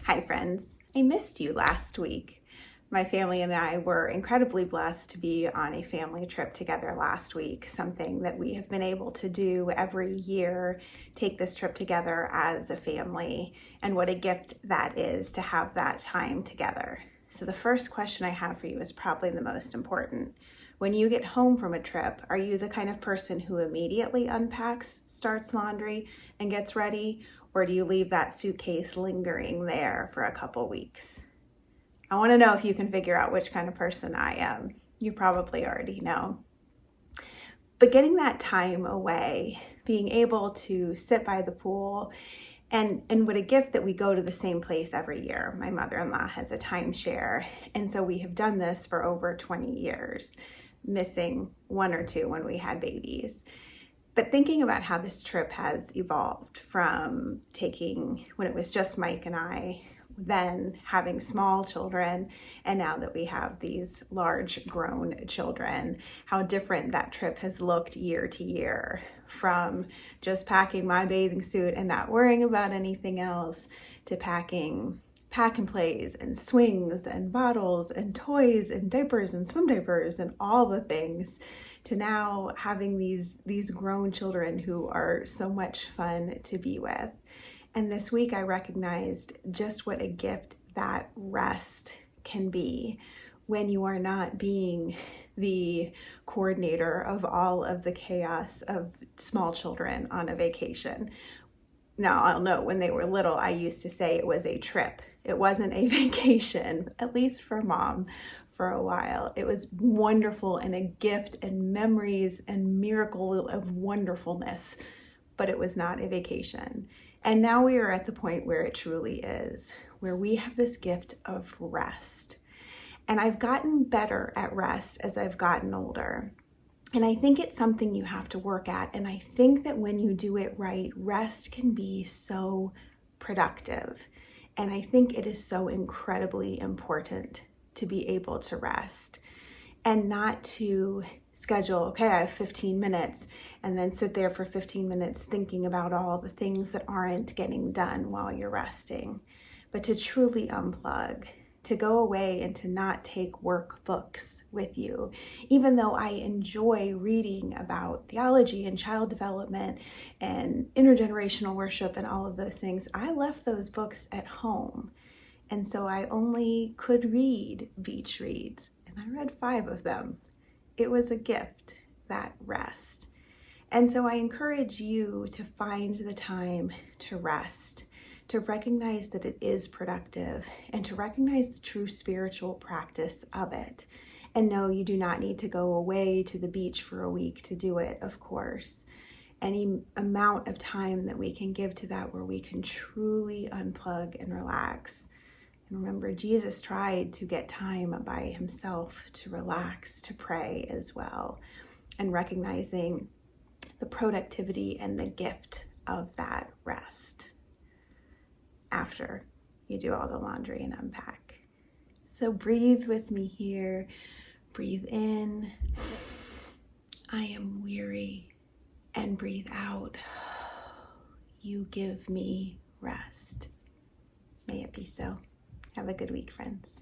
Hi friends, I missed you last week. My family and I were incredibly blessed to be on a family trip together last week, something that we have been able to do every year, take this trip together as a family, and what a gift that is to have that time together. So the first question I have for you is probably the most important. When you get home from a trip, are you the kind of person who immediately unpacks, starts laundry, and gets ready? Or do you leave that suitcase lingering there for a couple weeks? I want to know if you can figure out which kind of person I am. You probably already know. But getting that time away, being able to sit by the pool, and what a gift that we go to the same place every year. My mother-in-law has a timeshare, and so we have done this for over 20 years, missing one or two when we had babies. But thinking about how this trip has evolved from taking, when it was just Mike and I, then having small children, and now that we have these large grown children, how different that trip has looked year to year, from just packing my bathing suit and not worrying about anything else, to packing pack and plays and swings and bottles and toys and diapers and swim diapers and all the things, to now having these grown children who are so much fun to be with. And this week I recognized just what a gift that rest can be when you are not being the coordinator of all of the chaos of small children on a vacation. Now, I'll note, when they were little, I used to say it was a trip. It wasn't a vacation, at least for Mom, for a while. It was wonderful and a gift and memories and miracle of wonderfulness, but it was not a vacation. And now we are at the point where it truly is, where we have this gift of rest. And I've gotten better at rest as I've gotten older. And I think it's something you have to work at. And I think that when you do it right, rest can be so productive. And I think it is so incredibly important to be able to rest and not to schedule, okay, I have 15 minutes, and then sit there for 15 minutes thinking about all the things that aren't getting done while you're resting, but to truly unplug, to go away and to not take workbooks with you. Even though I enjoy reading about theology and child development and intergenerational worship and all of those things, I left those books at home. And so I only could read beach reads, and I read 5 of them. It was a gift, that rest. And so I encourage you to find the time to rest, to recognize that it is productive, and to recognize the true spiritual practice of it. And no, you do not need to go away to the beach for a week to do it, of course. Any amount of time that we can give to that, where we can truly unplug and relax. And remember, Jesus tried to get time by himself to relax, to pray as well, and recognizing the productivity and the gift of that rest after you do all the laundry and unpack. So breathe with me here. Breathe in. I am weary. And breathe out. You give me rest. May it be so. Have a good week, friends.